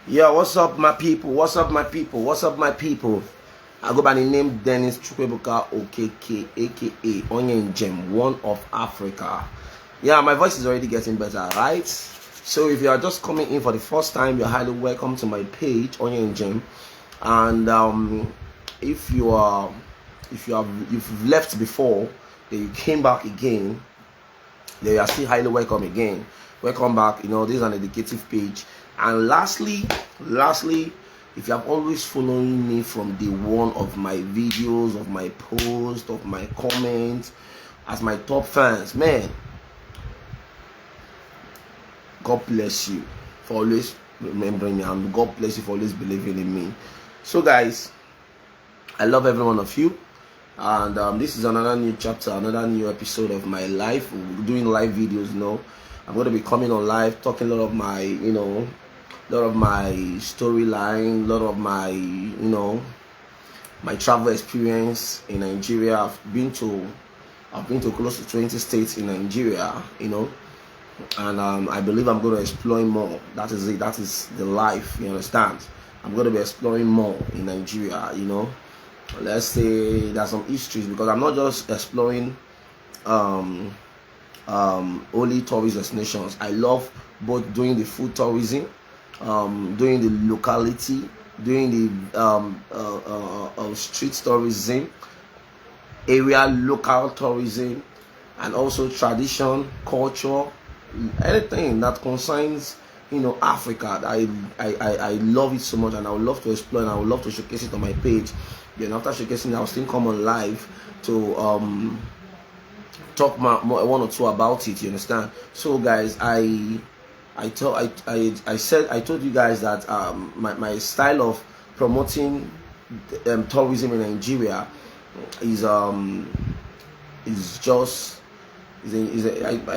Yo, what's up, my people? What's up, my people? What's up, my people? I go by the name Dennis Chukwebuka OKK, aka Onion Gem, one of Africa. Yeah, my voice is already getting better, right? So if you are just coming in for the first time, you're highly welcome to my page, Onion Gem. And if you've left before, then you came back again, then you are still highly welcome again. Welcome back. You know, this is an educative page. And lastly, if you have always following me from day one of my videos, of my posts, of my comments, as my top fans, man, God bless you for always remembering me, and God bless you for always believing in me. So guys, I love every one of you, and this is another new chapter, another new episode of my life. We're doing live videos, you know. I'm going to be coming on live, talking a lot of my, storyline, a lot of my, my travel experience in Nigeria. I've been to close to 20 states in Nigeria, and I believe I'm going to explore more. That is it. That is the life. You understand? I'm going to be exploring more in Nigeria. Let's say there's some histories, because I'm not just exploring only tourist destinations. I love both doing the food tourism, doing the locality, doing the street tourism, area local tourism, and also tradition, culture, anything that concerns Africa. I love it so much, and I would love to explore, and I would love to showcase it on my page. Then after showcasing, I'll still come on live to talk one or two about it. You understand? So guys, I told you guys that my style of promoting tourism in Nigeria is I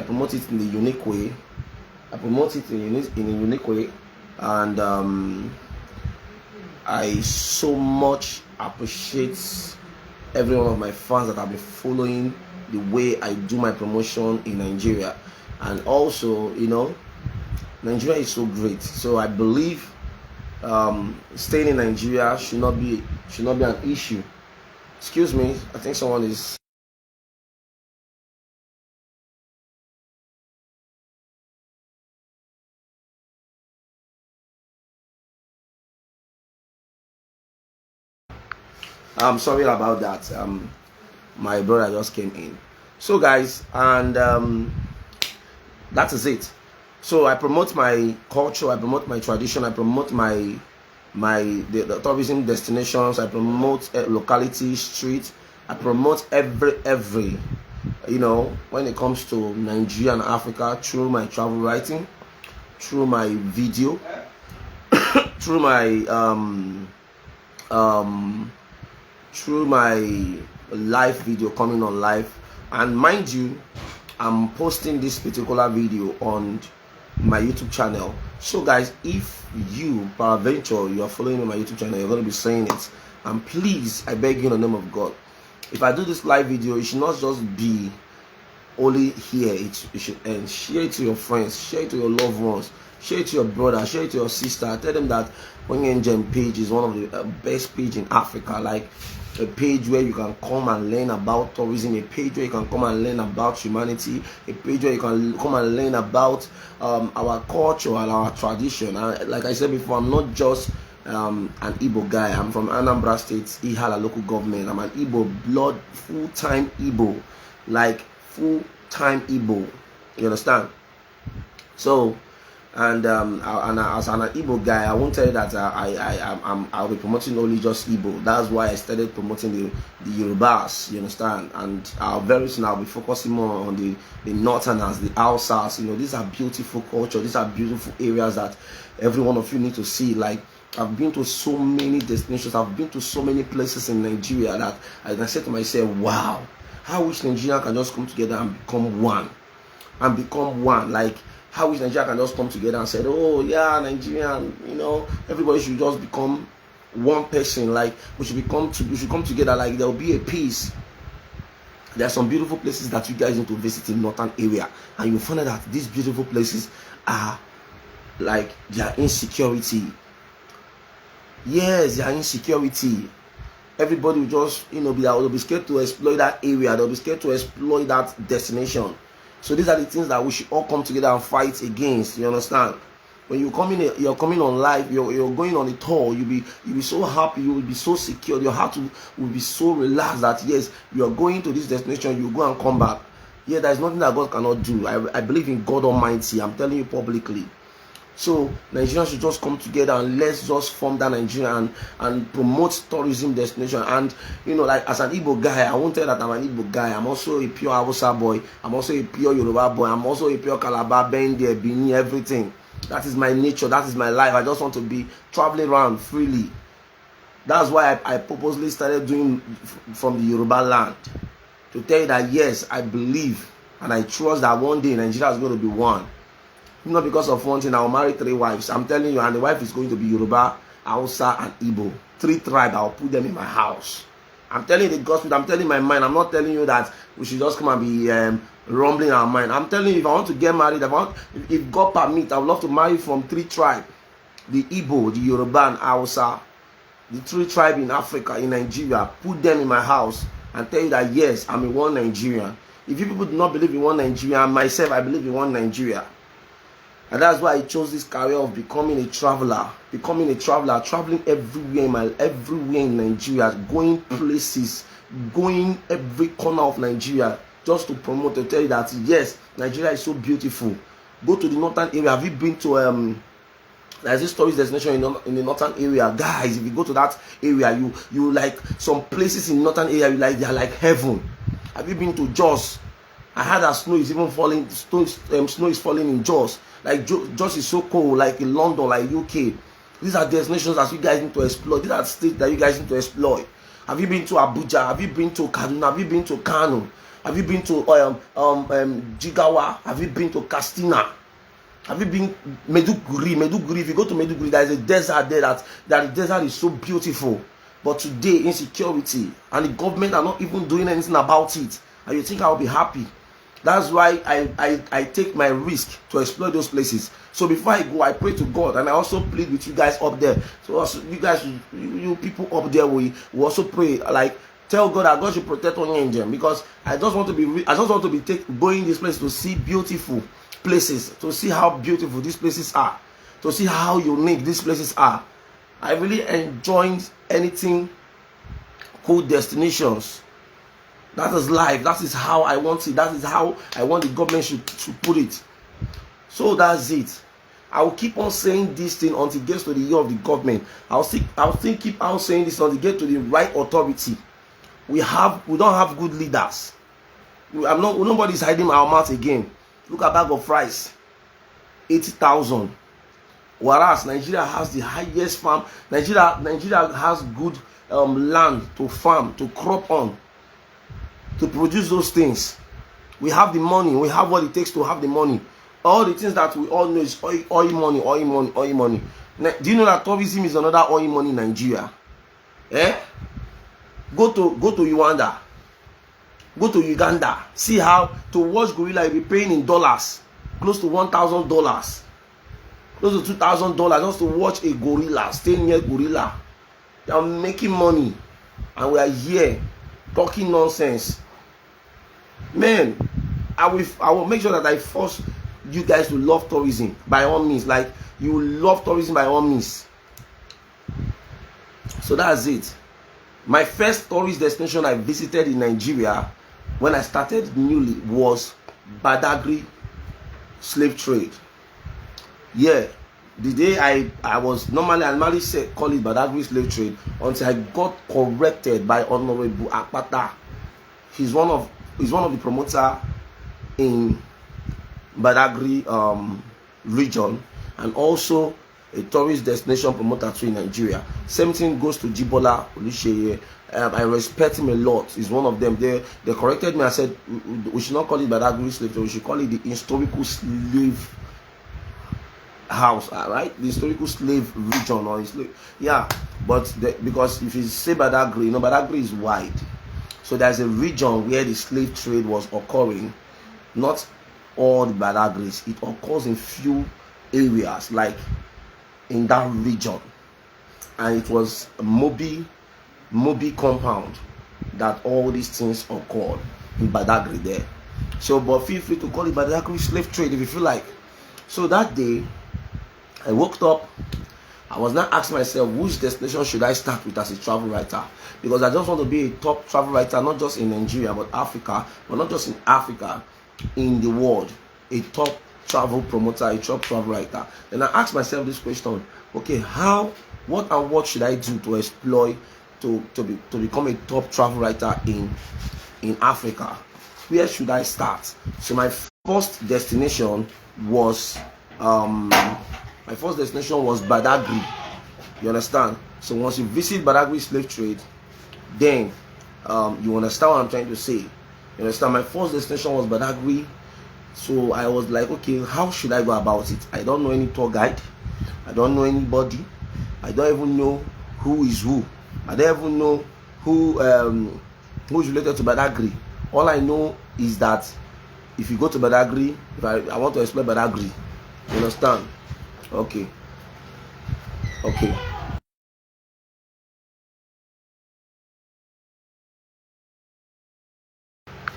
promote it in the unique way. I promote it in a unique way, and I so much appreciate every one of my fans that have been following the way I do my promotion in Nigeria. And also, Nigeria is so great. So I believe staying in Nigeria should not be an issue. Excuse me, I think someone is. I'm sorry about that. My brother just came in. So guys, and that is it. So I promote my culture, I promote my tradition, I promote the tourism destinations, I promote locality, street, I promote every when it comes to Nigeria and Africa, through my travel writing, through my video, through my live video coming on live. And mind you, I'm posting this particular video on my YouTube channel. So guys, if you peradventure you are following me on my YouTube channel, you're going to be saying it, and please, I beg you in the name of God, if I do this live video, it should not just be only here. It should end. Share it to your friends, share it to your loved ones, share it to your brother, share it to your sister. Tell them that Onion Gem page is one of the best page in Africa. Like a page where you can come and learn about tourism, a page where you can come and learn about humanity, a page where you can come and learn about our culture and our tradition. And like I said before, I'm not just an Igbo guy. I'm from Anambra State, Ihala local government. I'm an Igbo blood, full-time Igbo, like full-time Igbo. You understand? So, and as an Igbo guy, I won't tell you that I'll be promoting only just Igbo. That's why I started promoting the Yorubas. You understand? And very soon I'll be focusing more on the Northerners, the Hausas. These are beautiful culture. These are beautiful areas that every one of you need to see. Like, I've been to so many destinations. I've been to so many places in Nigeria that I said to myself, wow, how wish Nigeria can just come together and become one. Like, how wish Nigeria can just come together and say, oh yeah, Nigerian, everybody should just become one person. Like, we should come together. Like, there will be a peace. There are some beautiful places that you guys need to visit in northern area, and you find out that these beautiful places are like, their insecurity Yes, there are insecurity. Everybody will just, they'll be scared to exploit that area. They'll be scared to exploit that destination. So these are the things that we should all come together and fight against. You understand? When you're coming on live, you're going on a tour, you'll be so happy, you will be so secure, your heart will be so relaxed that yes, you are going to this destination, you go and come back. Yeah, there's nothing that God cannot do. I believe in God Almighty. I'm telling you publicly. So Nigerians should just come together and let's just form that Nigeria and promote tourism destination. And like as an Igbo guy, I won't tell that I'm an Igbo guy. I'm also a pure Hausa boy. I'm also a pure Yoruba boy. I'm also a pure Calabar, Bende, Bini, everything. That is my nature. That is my life. I just want to be traveling around freely. That's why I purposely started doing from the Yoruba land, to tell you that yes, I believe and I trust that one day Nigeria is going to be one. Not because of one thing, I'll marry 3 wives. I'm telling you, and the wife is going to be Yoruba, Hausa, and Igbo. 3 tribes, I'll put them in my house. I'm telling you the gospel, I'm telling my mind. I'm not telling you that we should just come and be rumbling our mind. I'm telling you, if I want to get married, if God permit, I would love to marry from 3 tribes. The Igbo, the Yoruba, and Hausa. The 3 tribes in Africa, in Nigeria. Put them in my house and tell you that yes, I'm in one Nigeria. If you people do not believe in one Nigeria, myself, I believe in one Nigeria. And that's why I chose this career of becoming a traveler, traveling everywhere in Nigeria, going places, going every corner of Nigeria, just to promote, to tell you that yes, Nigeria is so beautiful. Go to the northern area. Have you been to there's this tourist destination in the northern area, guys? If you go to that area, you like some places in northern area, they are like heaven. Have you been to Jos? I heard that snow is even falling. Snow is falling in Jos. Like Jos is so cold, like in London, like UK. These are destinations that you guys need to explore. These are states that you guys need to explore. Have you been to Abuja? Have you been to Kaduna? Have you been to Kano? Have you been to Jigawa? Have you been to Kastina? Have you been Meduguri? If you go to Meduguri, there is a desert there that the desert is so beautiful. But today, insecurity, and the government are not even doing anything about it. And you think I'll be happy? That's why I take my risk to explore those places. So before I go, I pray to God, and I also plead with you guys up there. So also, you guys, you people up there, we also pray, like tell God that God should protect Onyenjem, because I just want to be going this place to see beautiful places, to see how beautiful these places are, to see how unique these places are. I really enjoy anything cool destinations. That is life. That is how I want it. That is how I want the government should put it. So that's it. I will keep on saying this thing until it gets to the ear of the government. I'll still keep on saying this until it gets to the right authority. We don't have good leaders. Nobody's hiding our mouth again. Look at a bag of rice, 80,000. Whereas Nigeria has the highest farm. Nigeria has good land to farm, to crop on, to produce those things. We have the money. We have what it takes to have the money. All the things that we all know is oil money. Do you know that tourism is another oil money in Nigeria? Go to Rwanda. Go to Uganda. See how to watch gorilla you'll be paying in dollars, close to $1,000, close to $2,000 just to watch a gorilla, stay near gorilla. They are making money, and we are here talking nonsense. Man, I will make sure that I force you guys to love tourism by all means. Like, you love tourism by all means. So that's it. My first tourist destination I visited in Nigeria when I started newly was BADAGRY Slave Trade. Yeah, the day I normally call it BADAGRY Slave Trade until I got corrected by Honorable Akpata. He's one of the promoter in BADAGRY region, and also a tourist destination promoter too in Nigeria. Same thing goes to Jibola Olisheye. I respect him a lot. He's one of them. They corrected me. I said we should not call it BADAGRY Slave Trade. We should call it the historical slave house, right? The historical slave region, or yeah. But because if you say BADAGRY, BADAGRY is wide. So there's a region where the slave trade was occurring. Not all the BADAGRYs. It occurs in few areas, like in that region. and it was a Mobi compound that all these things occurred in Badagry there. So, but feel free to call it Badagry slave trade if you feel like. So that day, I woke up. I was now asking myself, which destination should I start with as a travel writer? Because I just want to be a top travel writer, not just in Nigeria, but Africa, but not just in Africa, in the world. A top travel promoter, a top travel writer. Then I asked myself this question: okay, what should I do to exploit, to become a top travel writer in Africa? Where should I start? So my first destination was Badagry. You understand? So once you visit Badagry slave trade, then you understand what I'm trying to say. You understand? My first destination was Badagry. So I was like, okay, how should I go about it? I don't know any tour guide. I don't know anybody. I don't even know who is who. I don't even know who's related to Badagry. All I know is that if you go to Badagry, if I want to explore Badagry, you understand? Okay.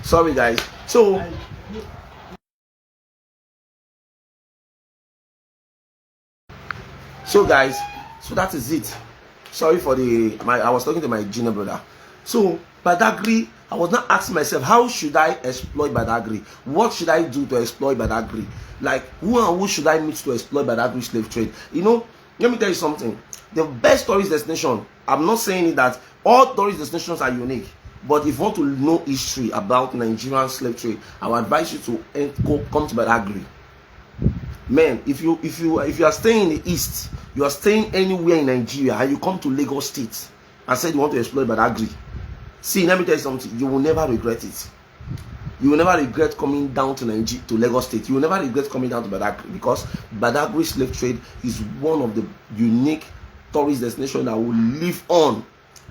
Sorry guys. So guys, so that is it. Sorry for I was talking to my junior brother. So Badagry, I was not asking myself, how should I exploit Badagry? What should I do to exploit Badagry? Like, who should I meet to exploit Badagry slave trade? You know, let me tell you something. The best tourist destination, I'm not saying that all tourist destinations are unique, but if you want to know history about Nigerian slave trade, I would advise you to come to Badagry. Man, if you are staying in the east, you are staying anywhere in Nigeria, and you come to Lagos State and said you want to exploit Badagry, see, let me tell you something, you will never regret it. You will never regret coming down to Lagos State. You will never regret coming down to Badagry, because Badagry slave trade is one of the unique tourist destinations that will live on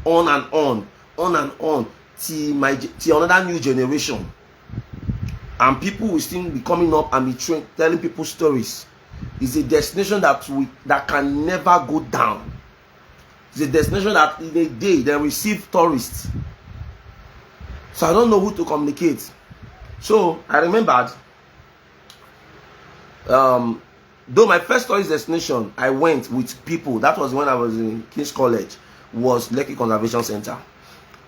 and on till another new generation. And people will still be coming up and be telling people stories. It's a destination that can never go down. It's a destination that in a day they receive tourists. So I don't know who to communicate. So I remembered, though my first tourist destination, I went with people. That was when I was in King's College, was Lekki Conservation Center.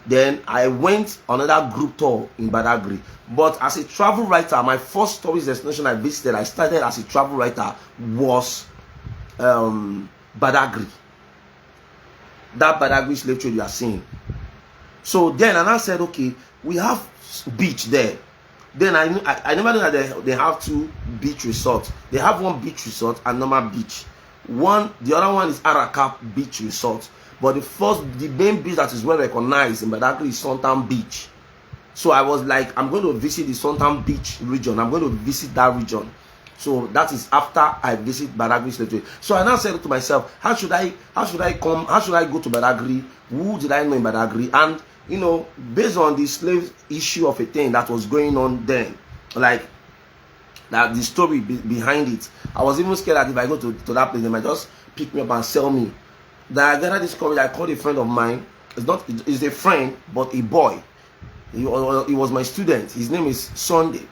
Then I went another group tour in Badagry. But as a travel writer, my first tourist destination I visited, I started as a travel writer, was Badagry. That Badagry slave trade you are seeing. So then I said, okay, we have beach there. Then I never knew that they have two beach resorts. They have one beach resort and normal beach. The other one is Arakap Beach Resort. But the main beach that is well recognized in Badagry is Suntan Beach. So I was like, I'm going to visit the Suntan Beach region. I'm going to visit that region. So that is after I visit Badagry slave trade. So I now said to myself, how should I go to Badagry? Who did I know in Badagry? And you know, based on the slave issue of a thing that was going on then, like that, the story behind it, I was even scared that if I go to that place, they might just pick me up and sell me. Then I gathered this courage. I called a friend of mine. It's a friend, but a boy. He was my student. His name is Sunday.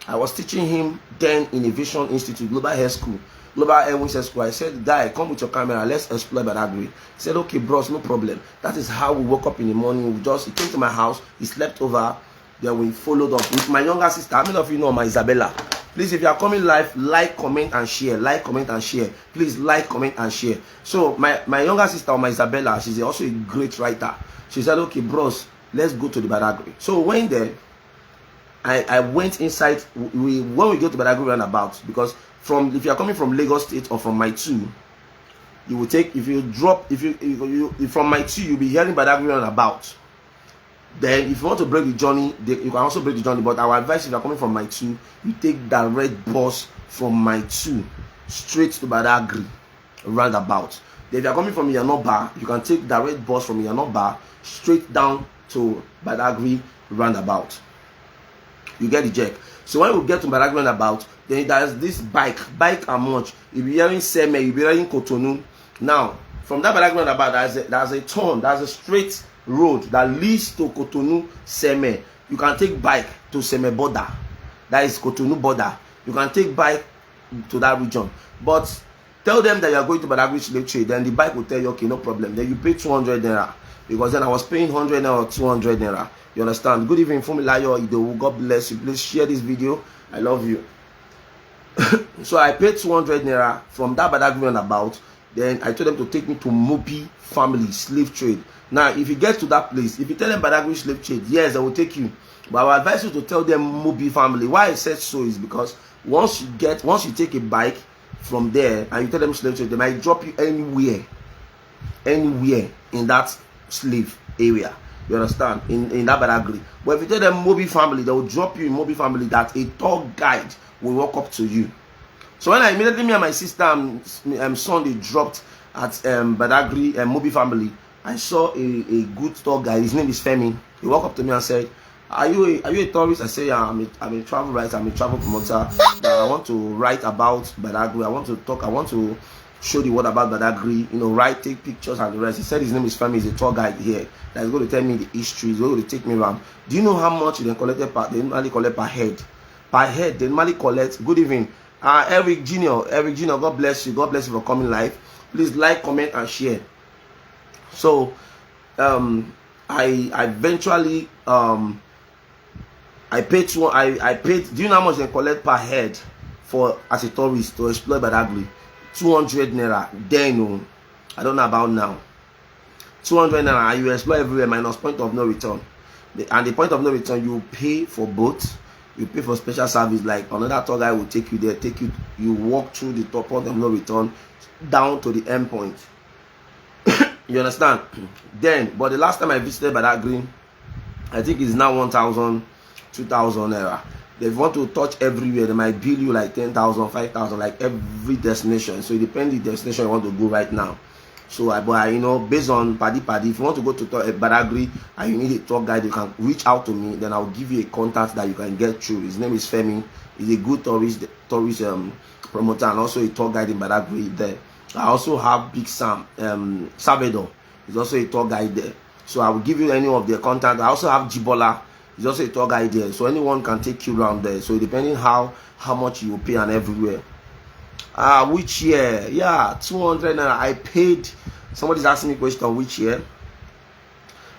I was teaching him then in Aviation Institute, Global Air School, Global Airways School. I said, guy, come with your camera, let's explore Badagry. He said, okay, bros, no problem. That is how we woke up in the morning. He came to my house, he slept over, then we followed up with my younger sister. How many of you know my Isabella? Please, if you are coming live, like, comment, and share. Like, comment, and share. Please, like, comment, and share. So, my younger sister, my Isabella, she's also a great writer. She said, okay, bros, let's go to the Badagry. So, when there, I went inside. When we go to Badagry roundabout, because if you are coming from Lagos State or from my 2, you will take, if from my 2, you'll be hearing Badagry roundabout. Then if you want to break the journey, you can also break the journey, but our advice, if you are coming from my 2, you take direct bus from my 2 straight to Badagry roundabout. Then if you are coming from Yanoba, you can take direct bus from Yanoba straight down to Badagry roundabout. You get the check. So when we get to Badagry roundabout, then there's this bike and much. You'll be hearing Seme, you'll be hearing Cotonou. Now, From that Badagry roundabout, there's a turn, there's a straight road that leads to Cotonou Seme. You can take bike to Seme border. That is Cotonou border. You can take bike to that region. But tell them that you are going to Badagry Slave Trade, then the bike will tell you, okay, no problem. Then you pay 200 naira. Because then I was paying 100 naira or 200 naira. You understand? Good evening, Fumilayo Idowu. God bless you. Please share this video. I love you. So I paid 200 naira from that Badagry roundabout. Then I told them to take me to Mobi Family Slave Trade. Now, if you get to that place, if you tell them Badagry Slave Trade, yes, I will take you. But I will advise you to tell them Mobi Family. Why I said so is because once you take a bike from there and you tell them slave trade, they might drop you anywhere in that slave area. You understand? In that Badagry. But if you tell them Mobi Family, they will drop you in Mobi Family that a tour guide will walk up to you. So when I immediately, me and my sister and son, they dropped at Badagry Mobi Family, I saw a good tour guide. His name is Femi. He walked up to me and said, Are you a tourist? I say, yeah, I'm a travel writer, I'm a travel promoter. I want to write about Badagry. I want to show the world about Badagry, write, take pictures and the rest. He said his name is Femi, he's a tour guide here. That is going to tell me the history, he's going to take me around. Do you know how much they normally collect per head? Per head, they normally collect. Good evening. Eric Junior, God bless you. God bless you for coming live. Please like, comment, and share. So I eventually I paid. Do you know how much they collect per head for as a tourist to explore Badagry? 200 naira. Then I don't know about now. 200 naira. You explore everywhere minus point of no return. And the point of no return, you pay for boats. You pay for special service, like another tour guy will take you there, you walk through the top point of no return down to the end point. You understand? Then, but the last time I visited Badagry, I think it's now 1,000, 2,000 naira. If you want to touch everywhere, they might bill you like 10,000, 5,000, like every destination. So it depends the destination you want to go right now. So based on paddy, if you want to go to Badagry and you need a tour guide, you can reach out to me. Then I'll give you a contact that you can get through. His name is Femi. He's a good tourist promoter and also a tour guide in Badagry there. I also have Big Sam Salvador. He's also a tour guide there. So I will give you any of their contact. I also have Jibola. He's also a tour guide there. So anyone can take you around there. So depending how much you will pay and everywhere. Which year? Yeah, 200 naira. I paid. Somebody's asking me a question. Which year?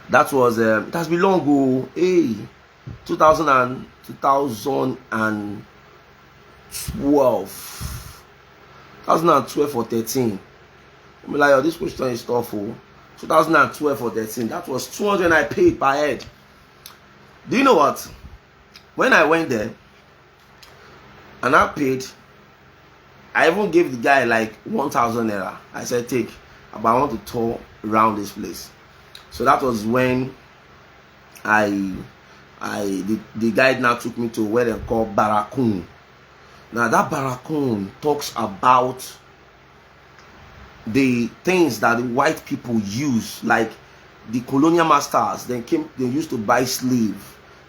That was that's been long ago. Hey, 2012. 2012 or 13. I'm like, oh, this question is tough. 2012 or 13. That was 200 I paid per head. Do you know what? When I went there and I paid, I even gave the guy like 1,000 naira. I said, take, but I want to tour around this place. So that was when the guide now took me to where they call Barakun. Now that Barakun talks about the things that the white people use, like the colonial masters. They used to buy slave.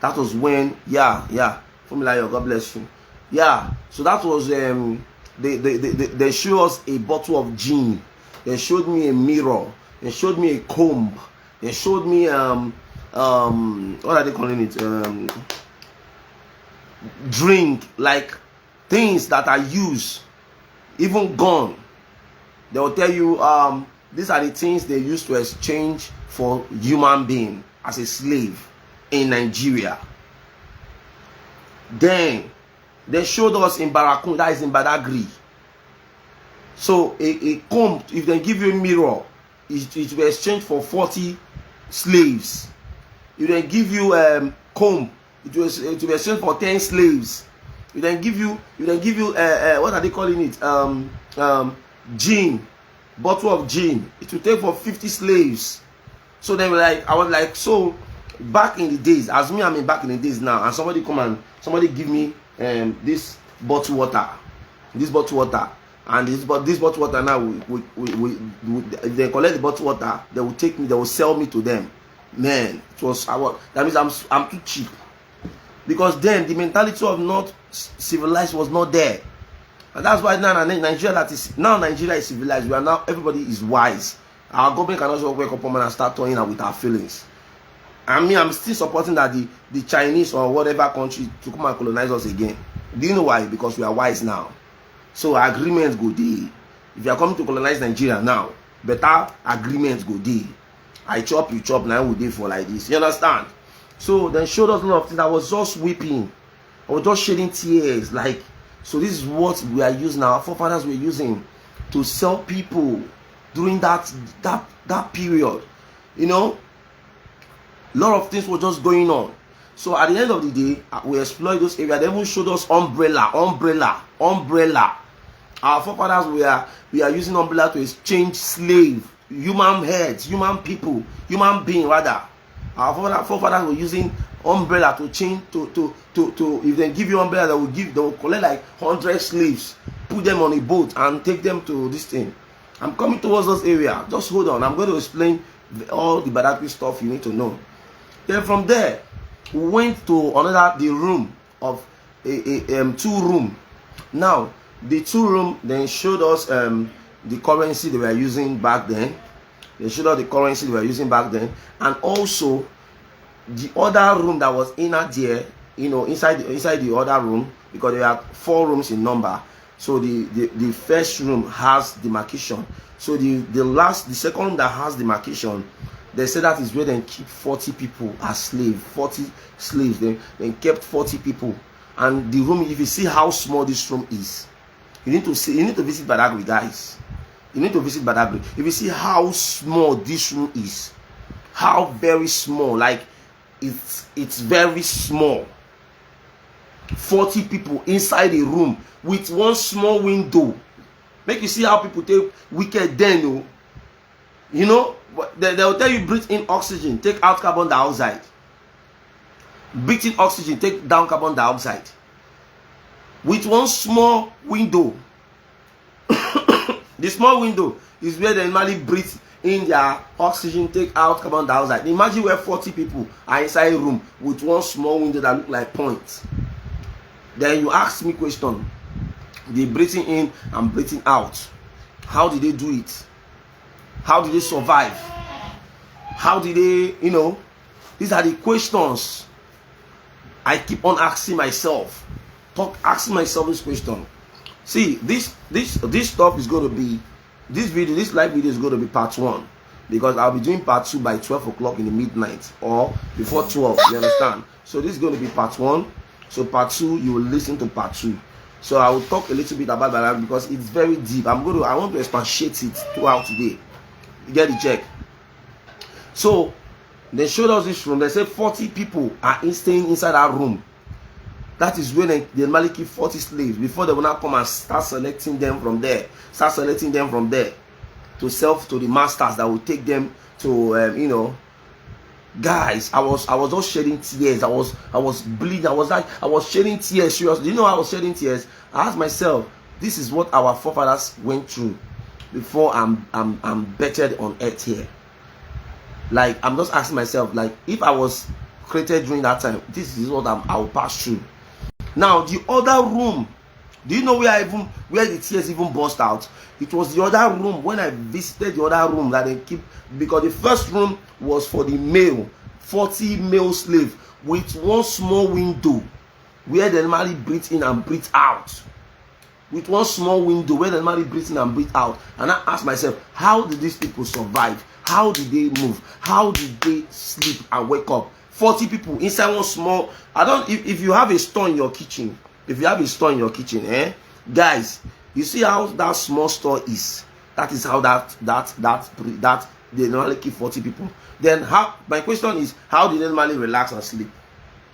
That was when, Fumilayo, God bless you. Yeah, so that was they showed us a bottle of gin. They showed me a mirror. They showed me a comb. They showed me what are they calling it? Drink, like things that are used, even gone. They will tell you these are the things they used to exchange for human being as a slave in Nigeria. Then they showed us in Barakun, that is in Badagry. So a comb, if they give you a mirror, it will exchange for 40 slaves. If they give you comb, it will exchange for 10 slaves. If they give you what are they calling it? Gin, bottle of gin. It will take for 50 slaves. So they were like, I was like, so back in the days, as me, I mean back in the days now, and somebody give me this bottle water, and this bottle water now, if they collect the bottle water, they will sell me to them. Man, that means I'm too cheap, because then the mentality of not civilized was not there. And that's why now Nigeria Nigeria is civilized. We are now, everybody is wise. Our government can also wake up and start toying with our feelings. I mean, I'm still supporting that the Chinese or whatever country to come and colonize us again. Do you know why? Because we are wise now. So agreements go there. If you are coming to colonize Nigeria now, better agreements go there. I chop, you chop, now we dey for like this. You understand? So then showed us a lot of things. I was just weeping. I was just shedding tears. Like, so this is what we are using, our forefathers were using to sell people during that period. You know, a lot of things were just going on. So at the end of the day, we explored those areas. They even showed us umbrella. Our forefathers we are using umbrella to exchange slave, human heads, human people, human being rather. Our forefathers were using umbrella to change to if they give you umbrella, they will collect like 100 slaves, put them on a boat and take them to this thing. I'm coming towards those areas. Just hold on. I'm going to explain all the Badagry stuff you need to know. Then from there, we went to the room of two room. Now the two room then showed us the currency they were using back then. They showed us the currency they were using back then, and also the other room that was inner there, you know, inside the other room, because there are 4 rooms in number. So the first room has demarcation. So the second room that has demarcation, they say that is where they keep 40 people as slaves. 40 slaves. They kept 40 people. And the room, if you see how small this room is, you need to visit Badagry, guys. You need to visit Badagry. If you see how small this room is, how very small, like it's very small. 40 people inside a room with one small window. Make you see how people take wicked then, oh. You know, they'll tell you breathe in oxygen, take out carbon dioxide. Breathe in oxygen, take down carbon dioxide. With one small window. The small window is where they normally breathe in their oxygen, take out carbon dioxide. Imagine where 40 people are inside a room with one small window that look like points. Then you ask me question. They breathing in and breathing out. How did they do it? How did they survive? How did they, you know? These are the questions I keep on asking myself. Asking myself this question. See, this stuff is going to be, this live video is going to be part 1, because I'll be doing part 2 by 12 o'clock in the midnight or before 12. You understand? So this is going to be part 1. So part 2, you will listen to part 2. So I will talk a little bit about that because it's very deep. I want to expatiate it throughout today. You get the check. So they showed us this room. They said 40 people are staying inside that room. That is when they normally keep 40 slaves before they will not come and start selecting them from there. To sell to the masters that will take them to you know. Guys, I was just shedding tears. I was bleeding. I was shedding tears. Seriously, you know I was shedding tears. I asked myself, this is what our forefathers went through before I'm bettered on earth here. Like, I'm just asking myself, like, if I was created during that time, this is what I will pass through. Now the other room, do you know where the tears even burst out? It was the other room when I visited the other room that they keep, because the first room was for the male, 40 male slaves with one small window where they normally breathe in and breathe out. With one small window where they normally breathe in and breathe out. And I asked myself, how did these people survive? How did they move? How did they sleep and wake up? 40 people inside one small. If you have a store in your kitchen, guys, you see how that small store is. That is how that they normally keep 40 people. Then my question is, how did they normally relax and sleep?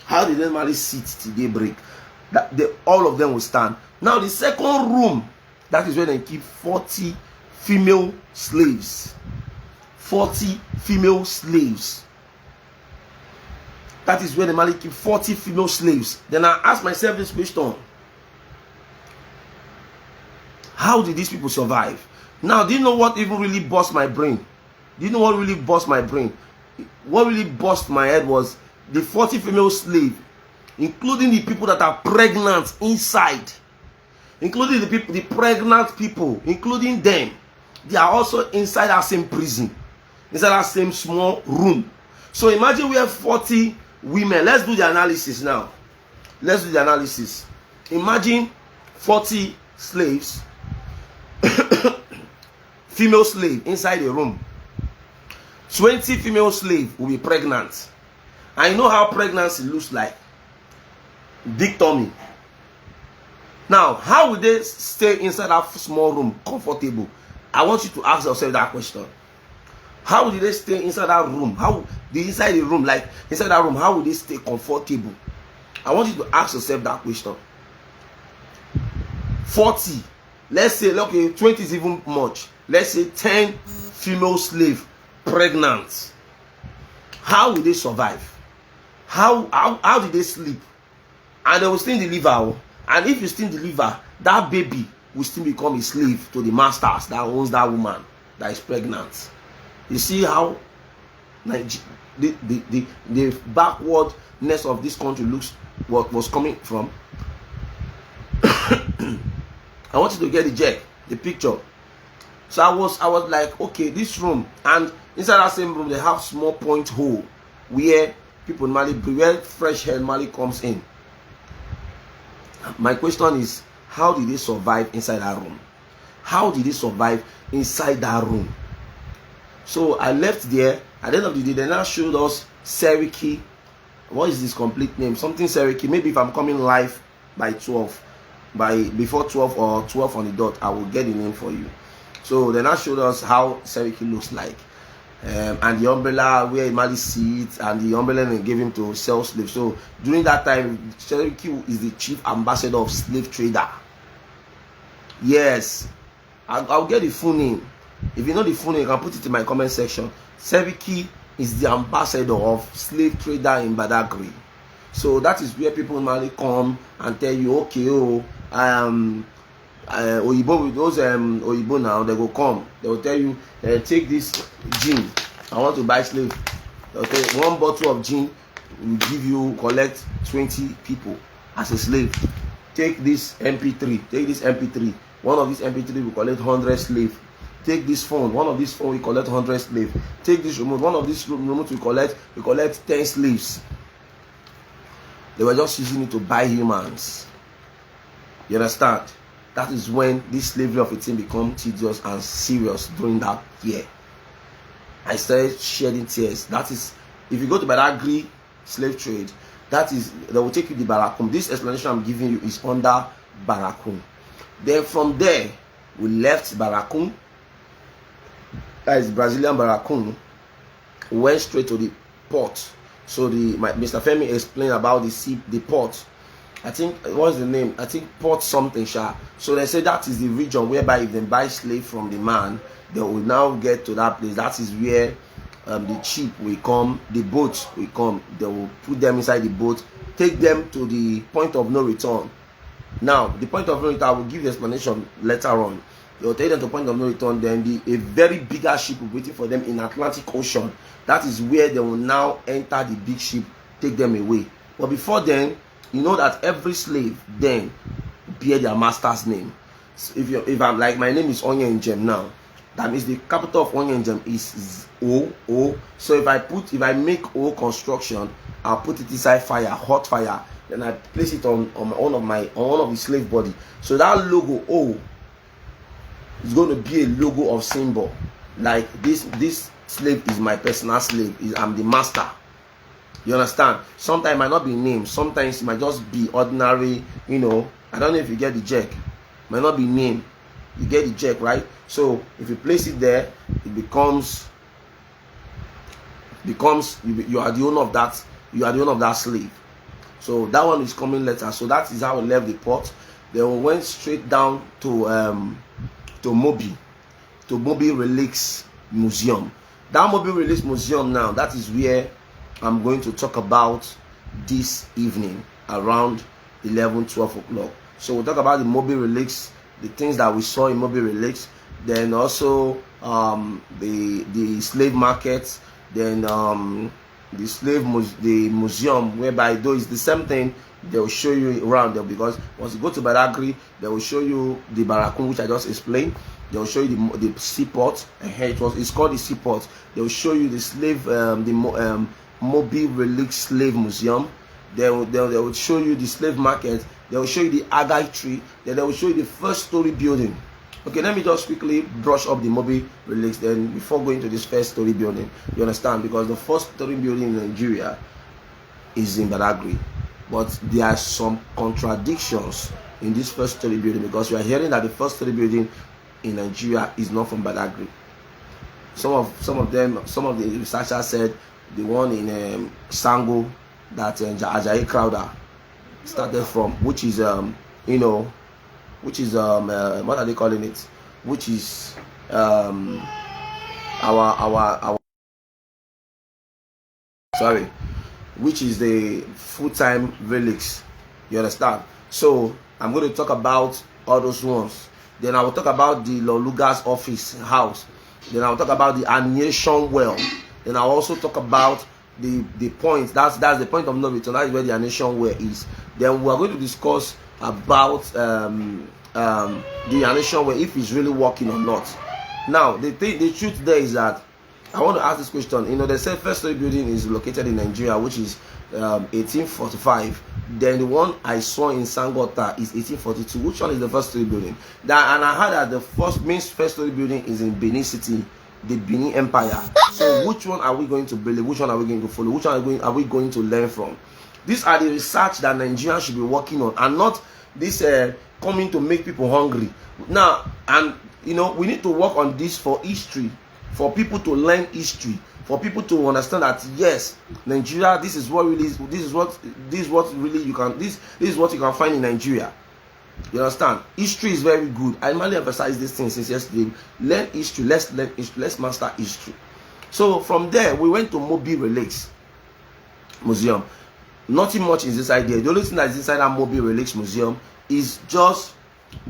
How did they normally sit till daybreak? All of them will stand. Now the second room, that is where they keep 40 female slaves. 40 female slaves. That is where they normally keep 40 female slaves. Then I ask myself this question. How did these people survive? Now, do you know what even really bust my brain? What really bust my head was the 40 female slaves, including the people that are pregnant inside. including the people, the pregnant people, including them. They are also inside that same prison, inside that same small room. So imagine we have 40 women. Let's do the analysis now. Let's do the analysis. Imagine 40 slaves, female slave inside a room. 20 female slaves will be pregnant. I know how pregnancy looks like. Big tummy. Now, how will they stay inside that small room comfortable? I want you to ask yourself that question. How did they stay inside that room? How the inside the room, like inside that room, how will they stay comfortable? I want you to ask yourself that question. 40. Let's say, okay, 20 is even much. Let's say 10 female slaves pregnant. How will they survive? How did they sleep? And they will still deliver. And if you still deliver, that baby will still become a slave to the masters that owns that woman that is pregnant. You see how the backwardness of this country looks, what was coming from. I want you to get the picture. So I was like, okay, this room, and inside that same room they have small point hole where people normally breathe, where fresh air normally comes in. My question is, how did they survive inside that room? How did they survive inside that room? So I left there. At the end of the day, they now showed us Seriki. What is this complete name? Something Seriki. Maybe if I'm coming live by 12, before 12 or 12 on the dot, I will get the name for you. So they now showed us how Seriki looks like. And the umbrella where Imali sits, and the umbrella they gave him to sell slaves. So during that time, Seriki is the chief ambassador of slave trader. Yes, I'll get the full name. If you know the full name, you can put it in my comment section. Seriki is the ambassador of slave trader in Badagry. So that is where people normally come and tell you, okay, Oyibo, with those Oyibo now, they will come. They will tell you, take this gin. I want to buy slave. Okay, one bottle of gin will give you, collect 20 people as a slave. Take this MP3. Take this MP3. One of these MP3 will collect 100 slaves. Take this phone. One of these phone will collect 100 slaves. Take this remote. One of these remote will collect 10 slaves. They were just using it to buy humans. You understand? That is when this slavery of a thing become tedious and serious during that year. I started shedding tears. That is, if you go to Badagry slave trade, that is, they will take you to Barakum. This explanation I'm giving you is under Barakum. Then from there, we left Barakum. That is Brazilian Barakum. Went straight to the port. So Mr. Femi explained about the port. I think, what's the name? I think port something, sha. So they say that is the region whereby if they buy slave from the man, they will now get to that place. That is where the ship will come, the boats will come. They will put them inside the boat, take them to the point of no return. Now, the point of no return, I will give the explanation later on. They will take them to the point of no return. Then a very bigger ship will be waiting for them in Atlantic Ocean. That is where they will now enter the big ship, take them away. But before then, you know that every slave then bear their master's name. So if I'm like, my name is Onyenjem now, that means the capital of Onyenjem is O. So if I make O construction, I'll put it inside fire, hot fire, then I place it on one of the slave body. So that logo O is going to be a logo of symbol. Like this slave is my personal slave. I'm the master. You understand? Sometimes it might not be named. Sometimes it might just be ordinary, you know. I don't know if you get the check. It might not be named. You get the check, right? So if you place it there, it becomes you are the owner of that. You are the owner of that slave. So that one is coming later. So that is how we left the port. Then we went straight down to Mobi Relics Museum. That Mobi Relics Museum now, that is where I'm going to talk about this evening around 11-12 o'clock. So we'll talk about the Mobi Relics, the things that we saw in Mobi Relics, then also the slave markets, then the museum, whereby though it's the same thing, They will show you around there, because once you go to Badagry, they will show you the Barakun, which I just explained. They will show you the seaport, and here it's called the seaport. They will show you the slave, Mobile Relic Slave Museum. They will show you the slave market. They will show you the agave tree. Then they will show you the first story building. Okay, let me just quickly brush up the Mobile Relics then before going to this first story building. You understand? Because the first story building in Nigeria is in Badagry. But there are some contradictions in this first story building, because we are hearing that the first story building in Nigeria is not from Badagry. Some of the researchers said the one in Sango that Ajayi Crowder started from, which is what are they calling it? Which is which is the full-time relics. You understand? So I'm going to talk about all those ones. Then I will talk about the Loluga's office house. Then I will talk about the Annihilation Well. Then I'll also talk about the point. That's the point of no return. That is where the Annihilation Well is. Then we are going to discuss about the Annihilation Well, if it's really working or not. Now the truth there is that I want to ask this question. You know, the first story building is located in Nigeria, which is 1845. Then the one I saw in Sangota is 1842. Which one is the first story building? And I heard that the first story building is in Benin City, the Benin Empire. So which one are we going to believe? Which one are we going to follow? Which one are we going to learn from? These are the research that Nigerians should be working on, and not this coming to make people hungry. Now, and you know, we need to work on this for history, for people to learn history, for people to understand that yes, Nigeria, this is what you can find in Nigeria. You understand? History is very good. I mainly emphasize this thing since yesterday. Learn history. Let's learn history. Let's master history. So from there, we went to Mobile Relics Museum. Nothing much is inside there. The only thing that is inside that Mobile Relics Museum is just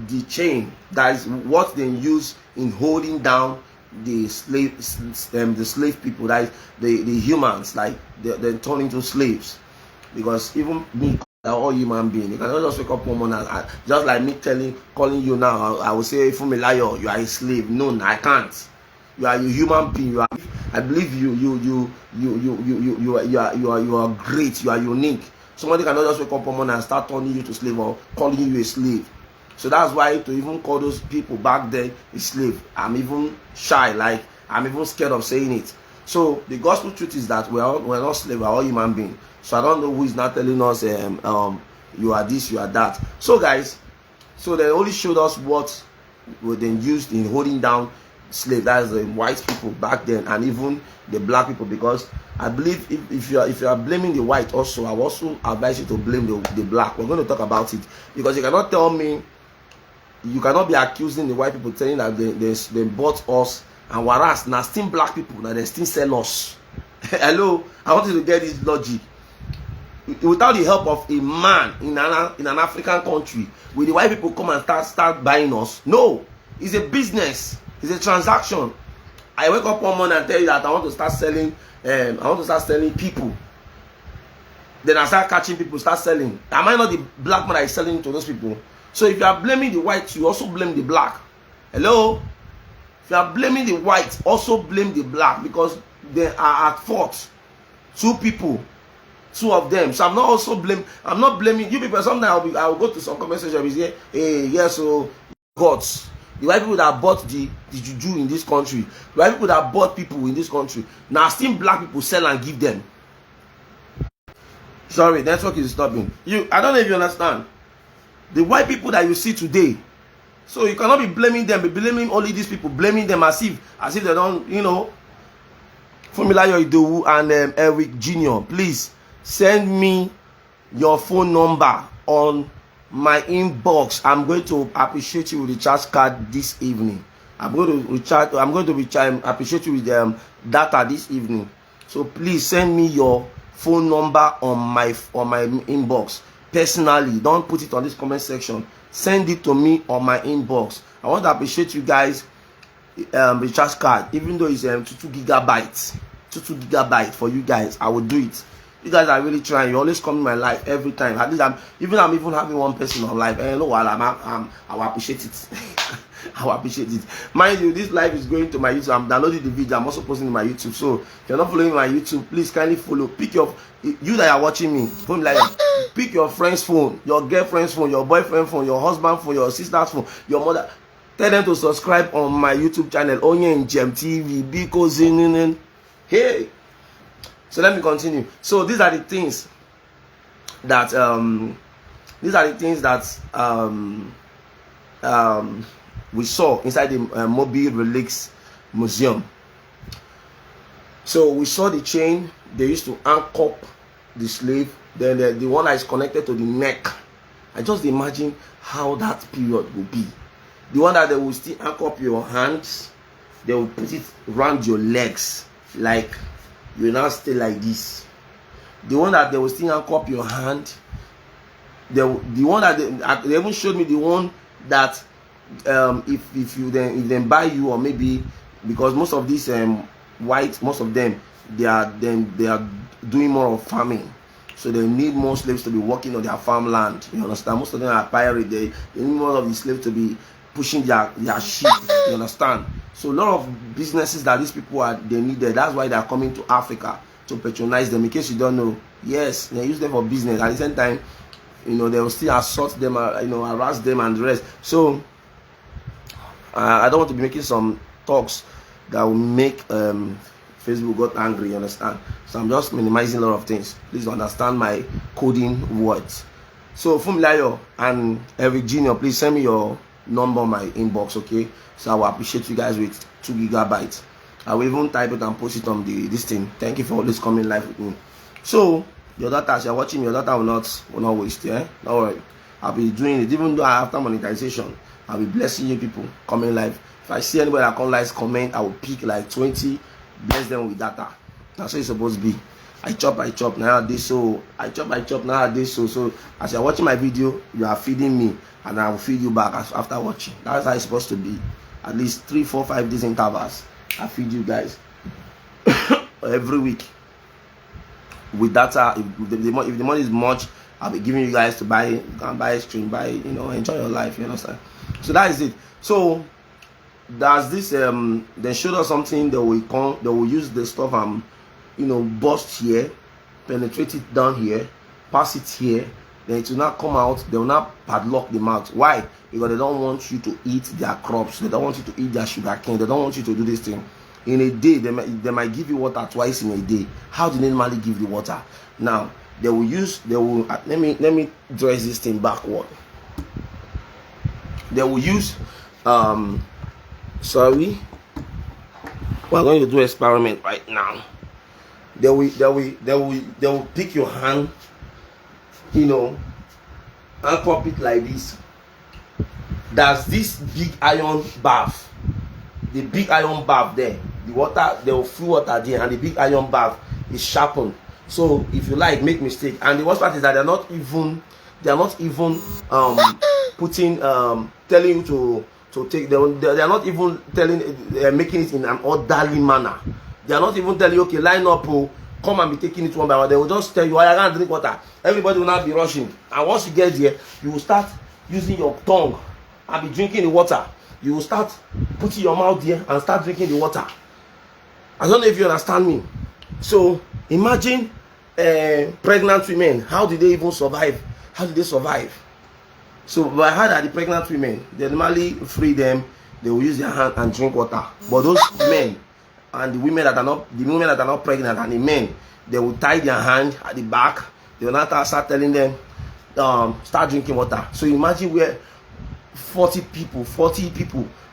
the chain. That is what they use in holding down the slave people, that is the humans, like they turn into slaves. Because even me, all human being, you cannot just wake up one morning and just like me calling you now, I will say, Fumilayo, you are a slave. No, I can't. You are a human being. I believe you are great. You are unique. Somebody cannot just wake up one morning and start turning you to slave or calling you a slave. So that's why to even call those people back then a slave, I'm even shy. Like, I'm even scared of saying it. So the gospel truth is that we're not slaves, we're all human beings. So I don't know who is not telling us you are this, you are that. So guys, so they only showed us what were then used in holding down slaves. That's the white people back then, and even the black people. Because I believe if you are blaming the white, also I also advise you to blame the black. We're going to talk about it, because you cannot tell me, you cannot be accusing the white people, saying that they bought us, and whereas now still black people, now they still sell us. Hello, I want you to get this logic. Without the help of a man in an African country, will the white people come and start buying us? No, it's a business, it's a transaction. I wake up one morning and tell you that I want to start selling, people. Then I start catching people, start selling. Am I not the black man that is selling to those people? So if you are blaming the white, you also blame the black. Hello? If you are blaming the white, also blame the black, because they are at fault. Two of them. So I'm not blaming you people. Sometimes I will go to some comment section and say, hey, yes, so gods. The white people that bought the juju in this country, the white people that bought people in this country, now still black people sell and give them. Sorry, network is stopping. I don't know if you understand. The white people that you see today, so you cannot be blaming them, be blaming only these people, blaming them as if they don't, you know. Fumilayo Idowu and Eric Jr., please send me your phone number on my inbox. I'm going to appreciate you with the recharge card this evening. I'm going to appreciate you with data this evening. So please send me your phone number on my inbox. Personally, don't put it on this comment section. Send it to me on my inbox. I want to appreciate you guys. Recharge card, even though it's 2 gigabytes for you guys, I will do it. You guys are really trying. You always come in my life every time. At least I'm even having one person on live. And no, I will appreciate it. I will appreciate it. Mind you, this live is going to my YouTube. I'm downloading the video. I'm also posting in my YouTube. So if you're not following my YouTube, please kindly follow. Pick your you that are watching me. Phone like pick your friend's phone, your girlfriend's phone, your boyfriend's phone, your husband's phone, your sister's phone, your mother. Tell them to subscribe on my YouTube channel, Onye Njem TV, because hey. So let me continue. So these are the things that we saw inside the Mobile Relics Museum. So we saw the chain. They used to anchor the slave. Then the one that is connected to the neck. I just imagine how that period will be. The one that they will still anchor up your hands. They will put it around your legs, like you will now stay like this. The one that they will still anchor up your hand. The one that they even showed me, the one that if you then buy you, or maybe because most of these white, most of them they are doing more of farming, so they need more slaves to be working on their farmland. You understand? Most of them are pirate. They need more of the slaves to be pushing their sheep. You understand? So a lot of businesses that these people they needed. That's why they are coming to Africa to patronize them. In case you don't know, yes, they use them for business. At the same time, they will still assault them, harass them and the rest. So I don't want to be making some talks that will make Facebook got angry. You understand? So I'm just minimizing a lot of things. Please understand my coding words. So Fumilayo and Eric Jr., please send me your number on my inbox, okay? So I will appreciate you guys with 2 GB. I will even type it and post it on this thing. Thank you for always coming live with me. So your data, as you're watching, your data will not waste. Yeah, don't worry. I'll be doing it. Even though after monetization, I'll be blessing you people coming live. If I see anybody that come live comment, I will pick like 20, bless them with data. That's what it's supposed to be. I chop nowadays, so I chop nowadays. So as you're watching my video, you are feeding me, and I will feed you back after watching. That's how it's supposed to be. At least 3, 4, 5 days intervals. I feed you guys every week with data. If the money is much, I'll be giving you guys to buy. You can buy a stream, enjoy your life. You understand? So that is it. So there's this. They showed us something that will use the stuff and bust here, penetrate it down here, pass it here. Then it will not come out. They will not padlock the mouth. Why? Because they don't want you to eat their crops. They don't want you to eat their sugar cane. They don't want you to do this thing. In a day, they might give you water twice in a day. How do they normally give you water? Now let me dress this thing backward. They will use sorry, we're going to do experiment right now. They will pick your hand, and cup it like this. There's this big iron bath. The big iron bath there. The water, they will fill water there, and the big iron bath is sharpened. So if you like, make mistake. And the worst part is that they're not even putting telling you to take. They are not even making it in an orderly manner. They are not even telling you, okay, line up, come and be taking it one by one. They will just tell you, I can't drink water. Everybody will not be rushing. And once you get there, you will start using your tongue and be drinking the water. You will start putting your mouth there and start drinking the water. I don't know if you understand me. So imagine pregnant women. How did they even survive? How did they survive? So I heard that the pregnant women, they normally free them. They will use their hand and drink water. But those men and the women that are not pregnant and the men, they will tie their hand at the back. They will not start telling them start drinking water. So imagine where 40 people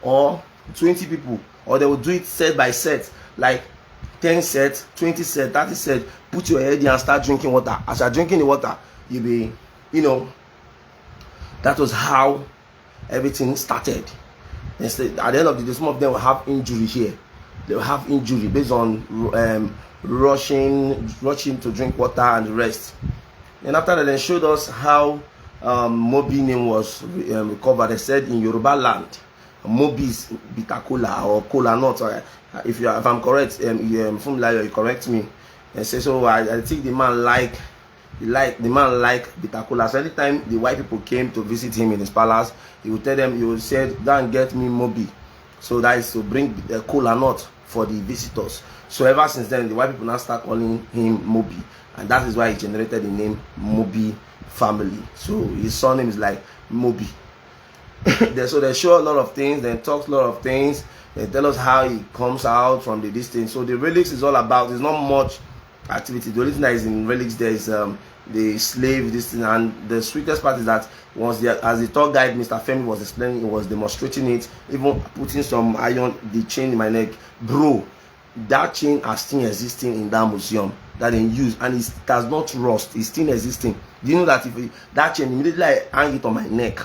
or 20 people, or they will do it set by set, like 10 sets, 20 sets, 30 sets. Put your head in and start drinking water. As you're drinking the water, you'll be, that was how everything started. Instead, at the end of the day, some of them will have injury here. They will have injury based on rushing to drink water and the rest. And after that, they showed us how Mobi name was recovered. They said in Yoruba land, Mobi is bitter cola or cola nut. If I'm correct, from Layo, you correct me. and say, so I think the man like bitter cola. So anytime the white people came to visit him in his palace, he would tell them, he would say, go and get me Moby. So that is to bring the cola nut for the visitors. So ever since then, the white people now start calling him Moby, and that is why he generated the name Moby family. So his surname is like Moby. So they show a lot of things, they talk a lot of things, they tell us how he comes out from the distance. So the relics is all about, there's not much activity. The only thing that is in relics there is the slave, this thing. And the sweetest part is that once as the tour guide Mr. Femi was explaining, he was demonstrating it, even putting some iron, the chain in my neck. Bro, that chain are still existing in that museum that they use, and it does not rust, it's still existing. Do you know that if that chain, immediately I hang it on my neck,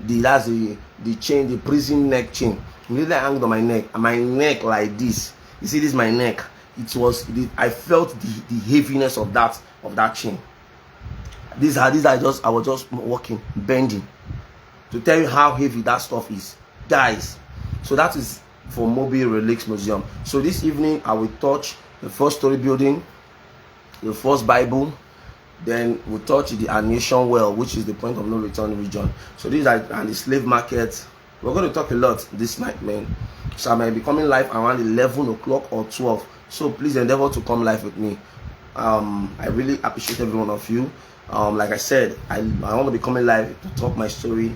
that's the chain, the prison neck chain, immediately I hang it on my neck like this. You see, this is my neck. I felt the heaviness of that chain. I was just walking, bending, to tell you how heavy that stuff is, guys. So that is for Moby Relics Museum. So this evening I will touch the first story building, the first Bible, then we'll touch the Annihilation Well, which is the point of no return region. So these are and the slave market. We're going to talk a lot this night, man. So I might be coming live around 11 o'clock or 12. So please endeavor to come live with me. I really appreciate every one of you. Like I said, I want to be coming live to talk my story,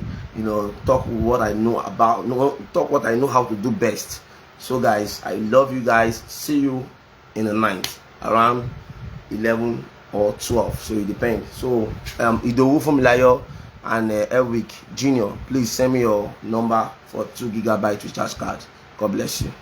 talk what I know about, talk what I know how to do best. So guys, I love you guys. See you in the night around 11 or 12. So it depends. So Idowu Fumilayo and Elwick Jr., please send me your number for 2 GB recharge card. God bless you.